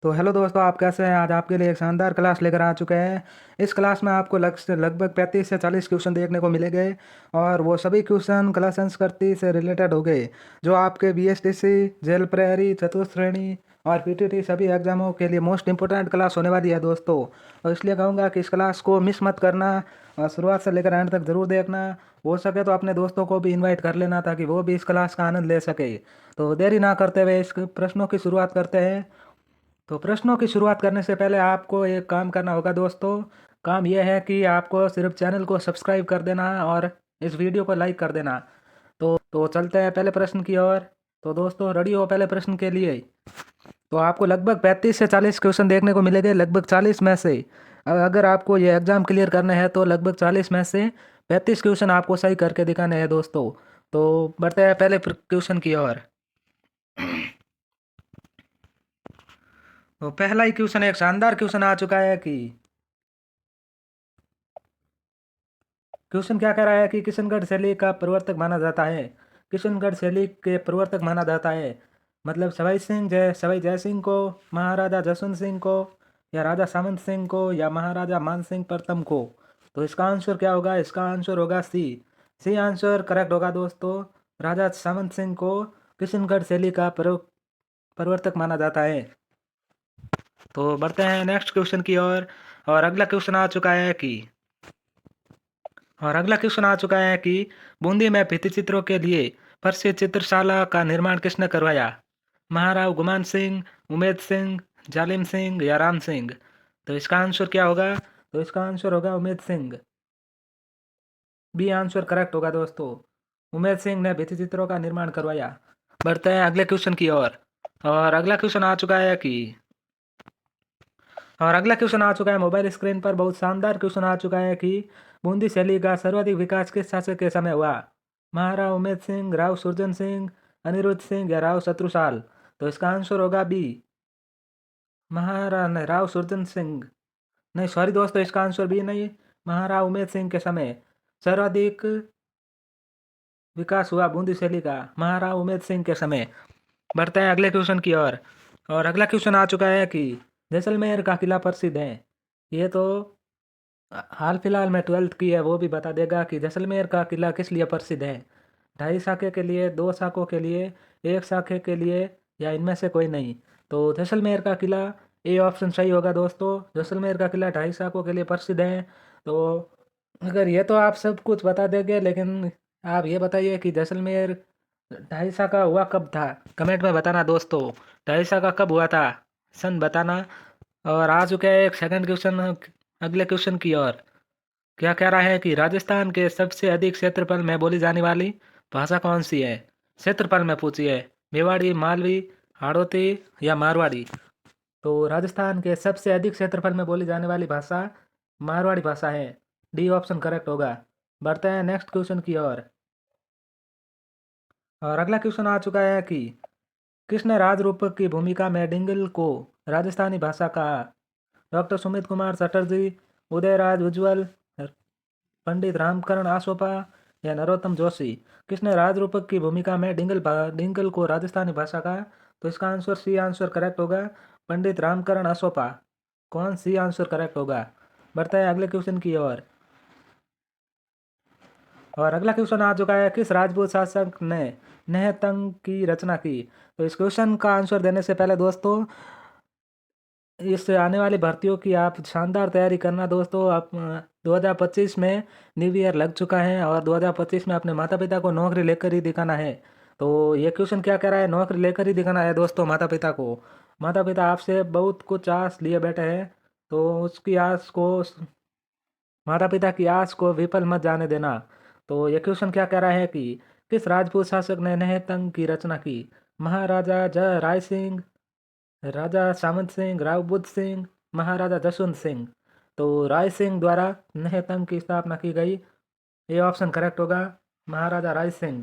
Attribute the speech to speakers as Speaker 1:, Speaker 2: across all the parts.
Speaker 1: तो हेलो दोस्तों, आप कैसे हैं। आज आपके लिए एक शानदार क्लास लेकर आ चुके हैं। इस क्लास में आपको लगभग 35 से 40 क्वेश्चन देखने को मिलेंगे। और वो सभी क्वेश्चन कला संस्कृति से रिलेटेड हो गए, जो आपके बीएसटीसी, जेल प्रहरी, चतुर्थ श्रेणी और पीटीटी सभी एग्जामों के लिए मोस्ट इंपोर्टेंट क्लास होने वाली है दोस्तों। और इसलिए कहूँगा कि इस क्लास को मिस मत करना और शुरुआत से लेकर एंड तक ज़रूर देखना। हो सके तो अपने दोस्तों को भी इन्वाइट कर लेना, ताकि वो भी इस क्लास का आनंद ले सके। तो देरी ना करते हुए इस प्रश्नों की शुरुआत करते हैं। तो प्रश्नों की शुरुआत करने से पहले आपको एक काम करना होगा दोस्तों। काम यह है कि आपको सिर्फ चैनल को सब्सक्राइब कर देना है और इस वीडियो को लाइक कर देना। तो चलते हैं पहले प्रश्न की ओर। तो दोस्तों, रेडी हो पहले प्रश्न के लिए। तो आपको लगभग 35 से 40 क्वेश्चन देखने को मिलेंगे, लगभग 40 में से अगर आपको ये एग्ज़ाम क्लियर करना है तो लगभग 40 में से 35 क्वेश्चन आपको सही करके दिखाने हैं दोस्तों। तो बढ़ते हैं पहले क्वेश्चन की ओर। तो पहला ही क्वेश्चन एक शानदार क्वेश्चन आ चुका है कि क्वेश्चन क्या कह रहा है कि किशनगढ़ शैली का प्रवर्तक माना जाता है। किशनगढ़ शैली के प्रवर्तक माना जाता है, मतलब सवाई जय सिंह को, महाराजा जसवंत सिंह को, या राजा सामंत सिंह को, या महाराजा मान सिंह प्रथम को। तो इसका आंसर क्या होगा? इसका आंसर होगा सी। सी आंसर करेक्ट होगा दोस्तों। राजा सामंत सिंह को किशनगढ़ शैली का प्रवर्तक माना जाता है। तो बढ़ते हैं नेक्स्ट क्वेश्चन की ओर। और अगला क्वेश्चन आ चुका है कि और अगला क्वेश्चन आ चुका है कि बूंदी में भित्ति चित्रों के लिए प्रसिद्ध चित्रशाला का निर्माण किसने करवाया? महाराव गुमान सिंह, उमेद सिंह, जालिम सिंह, या राम सिंह। तो इसका आंसर क्या होगा? तो इसका आंसर होगा Umed Singh. B answer correct होगा दोस्तों। उमेद सिंह ने भित्ति चित्रों का निर्माण करवाया। बढ़ते हैं अगले क्वेश्चन की ओर। और अगला क्वेश्चन आ चुका है कि और अगला क्वेश्चन आ चुका है मोबाइल स्क्रीन पर। बहुत शानदार क्वेश्चन आ चुका है कि बूंदी शैली का सर्वाधिक विकास किस शासक के समय हुआ? महाराव उमेद सिंह, राव सुरजन सिंह, अनिरुद्ध सिंह, या राव शत्रुसाल। तो इसका आंसर होगा बी, महाराणा राव सुरजन सिंह। नहीं, सॉरी दोस्तों, इसका आंसर बी नहीं। महाराव उमेद सिंह के समय सर्वाधिक विकास हुआ बूंदी शैली का महाराव उमेद सिंह के समय। बढ़ते हैं अगले क्वेश्चन की ओर। और अगला क्वेश्चन आ चुका है कि जैसलमेर का किला प्रसिद्ध है। ये तो हाल फिलहाल में 12th की है, वो भी बता देगा कि जैसलमेर का किला किस लिए प्रसिद्ध है। 2.5 शाखे के लिए, 2 शाखों के लिए, 1 शाखे के लिए, या इनमें से कोई नहीं। तो जैसलमेर का किला, ए ऑप्शन सही होगा दोस्तों। जैसलमेर का किला 2.5 शाखों के लिए प्रसिद्ध है। तो अगर ये तो आप सब कुछ बता देंगे, लेकिन आप ये बताइए कि जैसलमेर 2.5 शाखा हुआ कब था? कमेंट में बताना दोस्तों, 2.5 शाखा कब हुआ था, सन बताना। और आ चुका है एक सेकंड क्वेश्चन अगले क्वेश्चन की ओर। क्या कह रहा है कि राजस्थान के सबसे अधिक क्षेत्रफल में बोली जाने वाली भाषा कौन सी है? क्षेत्रफल में पूछी है। मेवाड़ी, मालवी, हाड़ौती, या मारवाड़ी। तो राजस्थान के सबसे अधिक क्षेत्रफल में बोली जाने वाली भाषा मारवाड़ी भाषा है। डी ऑप्शन करेक्ट होगा। बढ़ते हैं नेक्स्ट क्वेश्चन की ओर। और अगला क्वेश्चन आ चुका है कि किसने राजरूपक की भूमिका में डिंगल को राजस्थानी भाषा कहा? डॉक्टर सुमित कुमार चटर्जी, उदयराज उज्ज्वल, पंडित रामकरण आसोपा, या नरोत्तम जोशी। किसने राजरूपक की भूमिका में डिंगल को राजस्थानी भाषा कहा? तो इसका आंसर सी आंसर करेक्ट होगा, पंडित रामकरण आसोपा। कौन सी आंसर करेक्ट होगा? बढ़ता है अगले क्वेश्चन की ओर। और अगला क्वेश्चन आ चुका है, किस राजपूत शासक ने नहतंग की रचना की? तो इस क्वेश्चन का आंसर देने से पहले दोस्तों, इस आने वाली भर्तियों की आप शानदार तैयारी करना दोस्तों। आप 2025 में न्यू ईयर लग चुका है, और 2025 में अपने माता पिता को नौकरी लेकर ही दिखाना है। तो ये क्वेश्चन क्या कह रहा है? नौकरी लेकर ही दिखाना है दोस्तों माता पिता को। माता पिता आपसे बहुत कुछ आस लिए बैठे हैं, तो उसकी आस को, माता पिता की आस को विफल मत जाने देना। तो ये क्वेश्चन क्या कह रहा है कि किस राजपूत शासक ने नहतंग की रचना की? महाराजा जय राय सिंह, राजा सामंत सिंह, राव बुद्ध सिंह, महाराजा जसवंत सिंह। तो राय सिंह द्वारा नहतंग की स्थापना की गई। ये ऑप्शन करेक्ट होगा, महाराजा राय सिंह।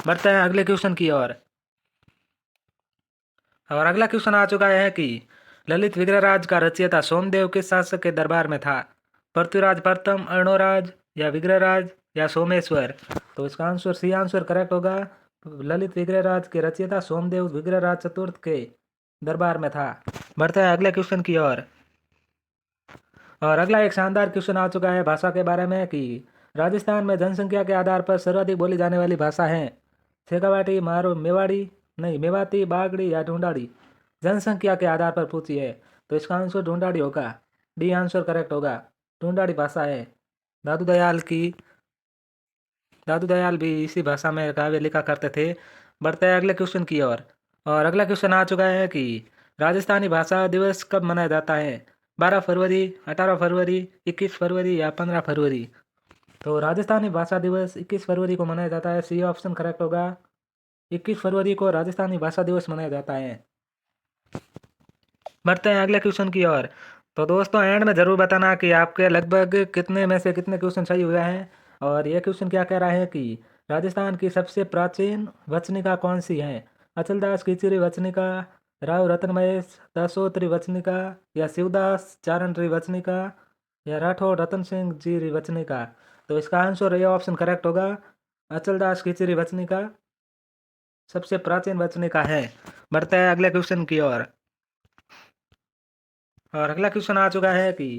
Speaker 1: बढ़ते हैं अगले क्वेश्चन की ओर। और अगला क्वेश्चन आ चुका है कि ललित विग्रहराज का रचयिता सोमदेव किस शासक के दरबार में था? पृथ्वीराज प्रथम, अर्णोराज, या विग्रहराज, या सोमेश्वर। तो इसका आंसर सी आंसर करेक्ट होगा। ललित विग्रहराज के रचयिता सोमदेव विग्रहराज चतुर्थ के दरबार में था। बढ़ते हैं अगले क्वेश्चन की ओर। और अगला एक शानदार क्वेश्चन आ चुका है भाषा के बारे में कि राजस्थान में जनसंख्या के आधार पर सर्वाधिक बोली जाने वाली भाषा है शेखावाटी, मारो, मेवाड़ी, नहीं मेवाती, बागड़ी या ढूंढाड़ी। जनसंख्या के आधार पर पूछी है तो इसका आंसर ढूंढाड़ी होगा। डी आंसर करेक्ट होगा। ढूंढाड़ी भाषा है। दादू दयाल की दादू दयाल भी इसी भाषा में काव्य लिखा करते थे। बढ़ते हैं अगले क्वेश्चन की ओर। और अगला क्वेश्चन आ चुका है कि राजस्थानी भाषा दिवस कब मनाया जाता है? 12 फरवरी, 18 फरवरी, 21 फरवरी या 15 फरवरी। तो राजस्थानी भाषा दिवस 21 फरवरी को मनाया जाता है। सी ऑप्शन करेक्ट होगा। 21 फरवरी को राजस्थानी भाषा दिवस मनाया जाता है। बढ़ते हैं अगले क्वेश्चन की ओर। तो दोस्तों एंड में ज़रूर बताना कि आपके लगभग कितने में से कितने क्वेश्चन सही हुए हैं। और ये क्वेश्चन क्या कह रहा है कि राजस्थान की सबसे प्राचीन वचनिका कौन सी है? अचलदास खिचरी वचनिका, राव रतनमहेश दसोत्री वचनिका या शिवदास चारणरी वचनिका या राठौड़ रतन सिंह जी वचनिका। तो इसका आंसर ये ऑप्शन करेक्ट होगा। अचलदास खिचरी वचनिका सबसे प्राचीन वचनिका है। बढ़ते हैं अगले क्वेश्चन की ओर। और अगला क्वेश्चन आ चुका है कि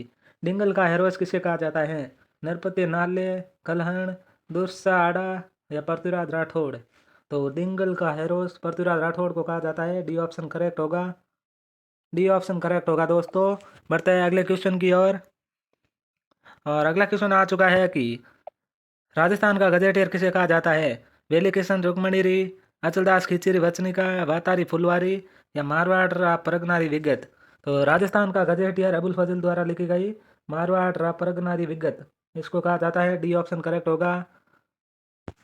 Speaker 1: डिंगल का हेरोस किसे कहा जाता है? नरपति नाले, कलहण, दुर्सा आड़ा या पृथ्वीराज राठौड़। तो डिंगल का हेरोस पृथ्वीराज राठौड़ को कहा जाता है। डी ऑप्शन करेक्ट होगा। डी ऑप्शन करेक्ट होगा दोस्तों। बढ़ते हैं अगले क्वेश्चन की ओर। और अगला क्वेश्चन आ चुका है कि राजस्थान का गजेटियर किसे कहा जाता है? वेली किशन रुक्मणीरी, अचलदास खिचरी वचनिका, वातारी फुलवारी या मारवाड़ रा परगनारी विगत। तो राजस्थान का गजेटियर अबुल फजल द्वारा लिखी गई मारवाड़ रा परगनारी विगत इसको कहा जाता है। डी ऑप्शन करेक्ट होगा।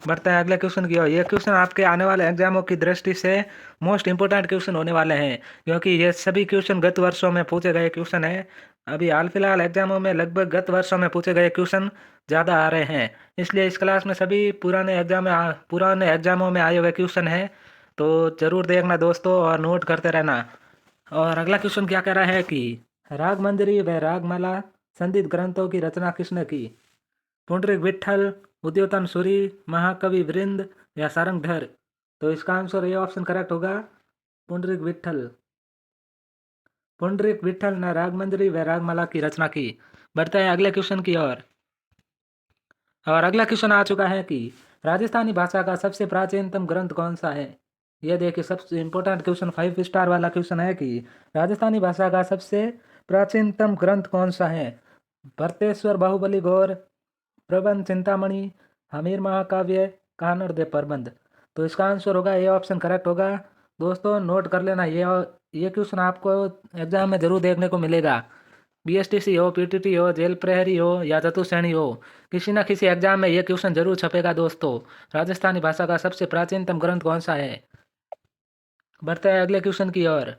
Speaker 1: बढ़ते हैं अगले क्वेश्चन की ओर। ये क्वेश्चन आपके आने वाले एग्जामों की दृष्टि से मोस्ट इंपोर्टेंट क्वेश्चन होने वाले हैं क्योंकि ये सभी क्वेश्चन गत वर्षों में पूछे गए क्वेश्चन हैं। अभी हाल फिलहाल एग्जामों में लगभग गत वर्षों में पूछे गए क्वेश्चन ज़्यादा आ रहे हैं। इसलिए इस क्लास में सभी पुराने एग्जामों में आए हुए क्वेश्चन हैं। तो ज़रूर देखना दोस्तों और नोट करते रहना। और अगला क्वेश्चन क्या कह रहा है कि राग मंजरी व रागमाला संगीत ग्रंथों की रचना किसने की? पुंडरीक विट्ठल, उद्योतन सूरी, महाकवि वृंद या सारंगधर। तो इसका आंसर ये ऑप्शन करेक्ट होगा। पुंडरीक विट्ठल। पुंडरीक विट्ठल ने रागमंजरी व रागमाला की रचना की। बढ़ते हैं अगले क्वेश्चन की ओर। और अगला क्वेश्चन आ चुका है कि राजस्थानी भाषा का सबसे प्राचीनतम ग्रंथ कौन सा है? यह देखिए सबसे इम्पोर्टेंट क्वेश्चन 5 स्टार वाला क्वेश्चन है कि राजस्थानी भाषा का सबसे प्राचीनतम ग्रंथ कौन सा है? भरतेश्वर बाहुबली गौर, प्रबंध चिंतामणि, हमीर महाकाव्य, कानड़ दे प्रबंध। तो इसका आंसर होगा ये ऑप्शन करेक्ट होगा। दोस्तों नोट कर लेना ये क्वेश्चन आपको एग्जाम में जरूर देखने को मिलेगा। बीएसटीसी हो, पीटीटी हो, जेल प्रहरी हो या चतुश्रेणी हो, किसी न किसी एग्जाम में ये क्वेश्चन जरूर छपेगा दोस्तों। राजस्थानी भाषा का सबसे प्राचीनतम ग्रंथ कौन सा है? बढ़ते हैं अगले क्वेश्चन की ओर।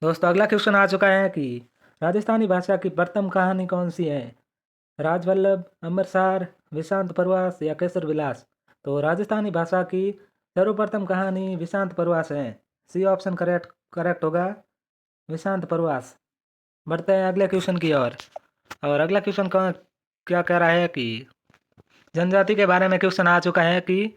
Speaker 1: दोस्तों अगला क्वेश्चन आ चुका है कि राजस्थानी भाषा की प्रथम कहानी कौन सी है? राजवल्लभ, अमरसार, विशांत प्रवास या केसर विलास। तो राजस्थानी भाषा की सर्वप्रथम कहानी विशांत प्रवास है। सी ऑप्शन करेक्ट होगा। विशांत प्रवास। बढ़ते हैं अगले क्वेश्चन की ओर। और अगला क्वेश्चन क्या कह रहा है कि जनजाति के बारे में क्वेश्चन आ चुका है कि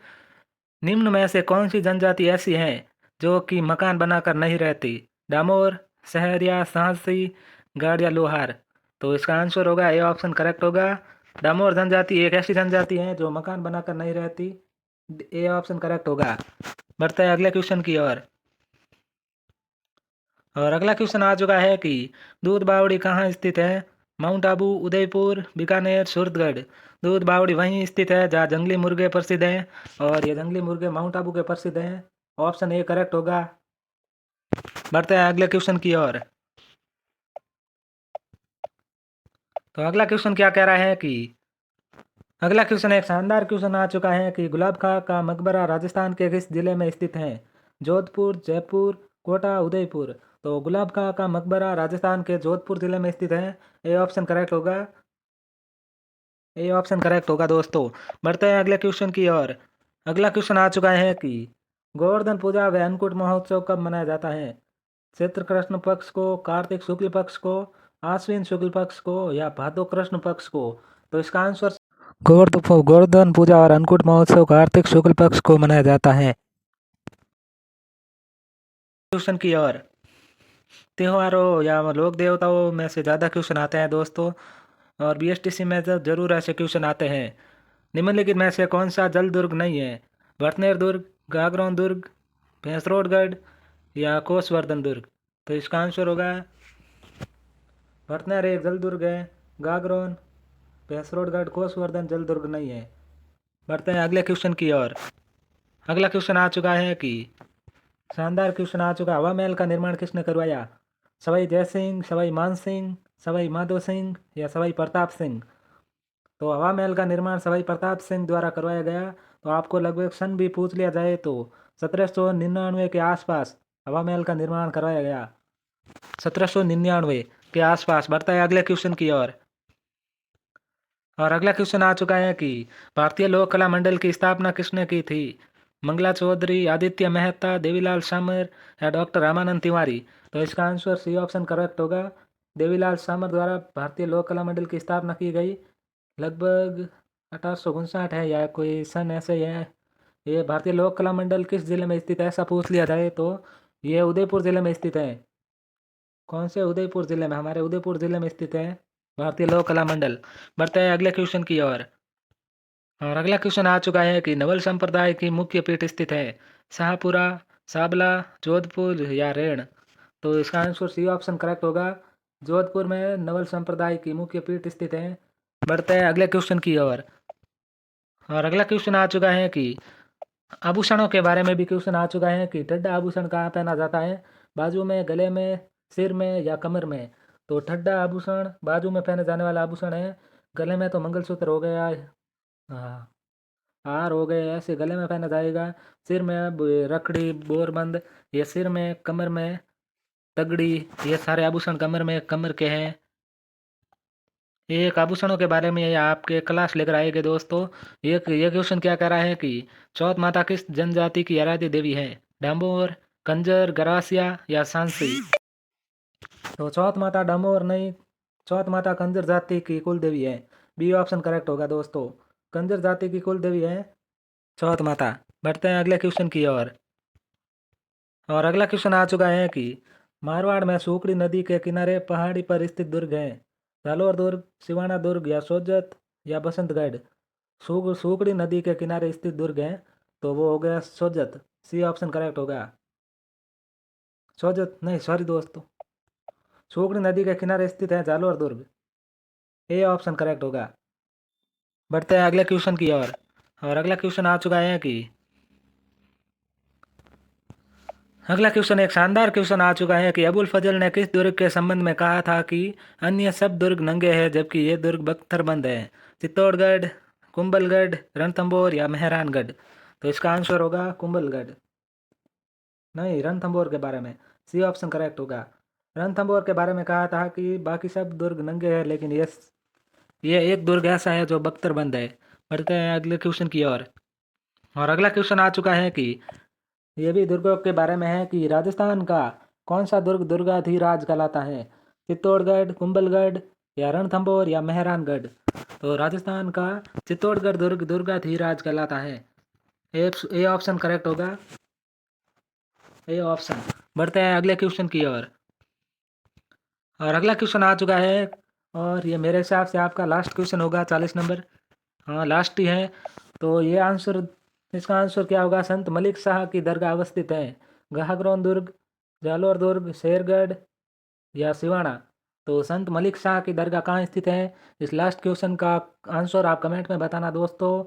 Speaker 1: निम्न में से कौन सी जनजाति ऐसी है जो कि मकान बनाकर नहीं रहती? डामोर, सहरिया, सांसी, गाड़ या लोहार। तो इसका आंसर होगा ए ऑप्शन करेक्ट होगा। डामोर जनजाति एक ऐसी जनजाति है जो मकान बनाकर नहीं रहती। ए ऑप्शन करेक्ट होगा। बढ़ते हैं अगले क्वेश्चन की ओर। और अगला क्वेश्चन आ चुका है कि दूध बावड़ी कहाँ स्थित है? माउंट आबू, उदयपुर, बीकानेर, सूरतगढ़। दूध बावड़ी वहीं स्थित है जहाँ जंगली मुर्गे प्रसिद्ध हैं और ये जंगली मुर्गे माउंट आबू के प्रसिद्ध हैं। ऑप्शन ए करेक्ट होगा। बढ़ते हैं अगले क्वेश्चन की ओर। तो अगला क्वेश्चन क्या कह रहा है कि अगला क्वेश्चन एक शानदार क्वेश्चन आ चुका है कि गुलाब खां का मकबरा राजस्थान के किस जिले में स्थित है? जोधपुर, जयपुर, कोटा, उदयपुर। तो गुलाब खां का मकबरा राजस्थान के जोधपुर जिले में स्थित है। ए ऑप्शन करेक्ट होगा। ए ऑप्शन करेक्ट होगा दोस्तों। बढ़ते हैं अगले क्वेश्चन की ओर। अगला क्वेश्चन आ चुका है कि गोवर्धन पूजा व अन्नकूट महोत्सव कब मनाया जाता है? चैत्र कृष्ण पक्ष को, कार्तिक शुक्ल पक्ष को, आश्विन शुक्ल पक्ष को या भादो कृष्ण पक्ष को। तो इसका आंसर गोवर्धन पूजा और अन्नकूट महोत्सव कार्तिक शुक्ल पक्ष को मनाया जाता है। क्वेश्चन की ओर। त्योहारों या लोक देवताओं में से ज़्यादा क्वेश्चन आते हैं दोस्तों, और बीएसटीसी में तो जरूर ऐसे क्वेश्चन आते हैं। निम्नलिखित में से कौन सा जल दुर्ग नहीं है? भरतनेर दुर्ग, गागरोन दुर्ग, भैंसरोडगढ़ या कोसवर्धन दुर्ग। तो इसका आंसर होगा भरतनेर एक जल दुर्ग है, गागरोन, भैंसरोडगढ़, कोसवर्धन जल दुर्ग नहीं है। बढ़ते हैं अगले क्वेश्चन की ओर। अगला क्वेश्चन आ चुका है कि शानदार क्वेश्चन आ चुका, हवा महल का निर्माण किसने करवाया? सवाई जय सिंह, सवाई मान सिंह, सवाई माधो सिंह या सवाई प्रताप सिंह। तो हवा महल का निर्माण सवाई प्रताप सिंह द्वारा करवाया गया। तो आपको लगभग सन भी पूछ लिया जाए तो 1799 के आसपास हवा महल का निर्माण करवाया गया, 1799 के आसपास। बढ़ता है अगले क्वेश्चन की ओर। और अगला क्वेश्चन आ चुका है कि भारतीय लोक कला मंडल की स्थापना किसने की थी? मंगला चौधरी, आदित्य मेहता, देवीलाल सामर या डॉक्टर रामानंद तिवारी। तो इसका आंसर सी ऑप्शन करेक्ट होगा। देवीलाल सामर द्वारा भारतीय लोक कला मंडल की स्थापना की गई। लगभग 1859 है या कोई सन ऐसे ही है। ये भारतीय लोक कला मंडल किस जिले में स्थित है ऐसा पूछ लिया जाए तो ये उदयपुर जिले में स्थित है। कौन से उदयपुर जिले में? हमारे उदयपुर जिले में स्थित है भारतीय लोक कला मंडल। बढ़ते हैं अगले क्वेश्चन की ओर। और अगला क्वेश्चन आ चुका है कि नवल संप्रदाय की मुख्य पीठ स्थित है शाहपुरा, साबला, जोधपुर या रेण। तो इसका आंसर सी ऑप्शन करेक्ट होगा। जोधपुर में नवल संप्रदाय की मुख्य पीठ स्थित है। बढ़ते हैं अगले क्वेश्चन की ओर। और अगला क्वेश्चन आ चुका है कि आभूषणों के बारे में भी क्वेश्चन आ चुका है कि ठड्डा आभूषण कहाँ पहना जाता है? बाजू में, गले में, सिर में या कमर में। तो ठड्डा आभूषण बाजू में पहने जाने वाला आभूषण है। गले में तो मंगलसूत्र हो गया, हाँ, हार हो गए, ऐसे गले में पहना जाएगा। सिर में रखड़ी, बोरबंद, ये सिर में, कमर में तगड़ी, ये सारे आभूषण कमर में, कमर के हैं। एक आभूषणों के बारे में ये आपके क्लास लेकर आएंगे दोस्तों। ये क्वेश्चन क्या कह रहा है कि चौथ माता किस जनजाति की आराध्य देवी है? डांबोर, कंजर, गरासिया या सांसी। तो चौथ माता डांबोर नहीं, चौथ माता कंजर जाति की कुल देवी है। बी ऑप्शन करेक्ट होगा दोस्तों। कंजर जाति की कुल देवी है चौथ माता। बढ़ते हैं अगले क्वेश्चन की ओर। और अगला क्वेश्चन आ चुका है कि मारवाड़ में सूखड़ी नदी के किनारे पहाड़ी पर स्थित दुर्ग है जालोर दुर्ग, सिवाना दुर्ग या सोजत या बसंतगढ़। सूखड़ी नदी के किनारे स्थित दुर्ग है तो वो हो गया सोजत। सी ऑप्शन करेक्ट होगा। सोजत नहीं, सॉरी दोस्तों, सूखड़ी नदी के किनारे स्थित है जालोर दुर्ग। ए ऑप्शन करेक्ट होगा। बढ़ते हैं अगले क्वेश्चन की ओर। और अगला क्वेश्चन आ चुका है कि अगला क्वेश्चन एक शानदार क्वेश्चन आ चुका है कि अबुल फजल ने किस दुर्ग के संबंध में कहा था कि अन्य सब दुर्ग नंगे हैं जबकि ये दुर्ग बख्तरबंद है? चित्तौड़गढ़, कुंभलगढ़, रणथंभौर या मेहरानगढ़। तो इसका आंसर होगा कुंभलगढ़ नहीं, रणथंभौर के बारे में। सी ऑप्शन करेक्ट होगा। रणथंभौर के बारे में कहा था कि बाकी सब दुर्ग नंगे हैं लेकिन ये एक दुर्ग ऐसा है जो बख्तरबंद है। बढ़ते हैं अगले क्वेश्चन की ओर। और अगला क्वेश्चन आ चुका है कि ये भी दुर्गों के बारे में है कि राजस्थान का कौन सा दुर्ग दुर्गाधीराज कहलाता है? चित्तौड़गढ़, कुंभलगढ़ या रणथंभौर या मेहरानगढ़। तो राजस्थान का चित्तौड़गढ़ दुर्ग दुर्गाधीराज कहलाता है। ए ऑप्शन करेक्ट होगा। A option. बढ़ते हैं अगले क्वेश्चन की ओर। और अगला क्वेश्चन आ चुका है और ये मेरे हिसाब से आपका लास्ट क्वेश्चन होगा, 40 नंबर। हाँ, लास्ट ही है। तो ये आंसर, इसका आंसर क्या होगा? संत मलिक शाह की दरगाह अवस्थित है गाहकरोन दुर्ग, जालोर दुर्ग, शेरगढ़ या सिवाना। तो संत मलिक शाह की दरगाह कहाँ स्थित है? इस लास्ट क्वेश्चन का आंसर आप कमेंट में बताना दोस्तों।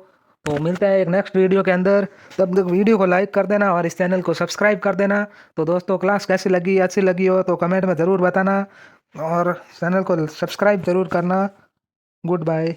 Speaker 1: तो मिलते हैं एक नेक्स्ट वीडियो के अंदर। तब तक वीडियो को लाइक कर देना और इस चैनल को सब्सक्राइब कर देना। तो दोस्तों क्लास कैसी लगी, अच्छी लगी हो तो कमेंट में ज़रूर बताना और चैनल को सब्सक्राइब ज़रूर करना। Good bye.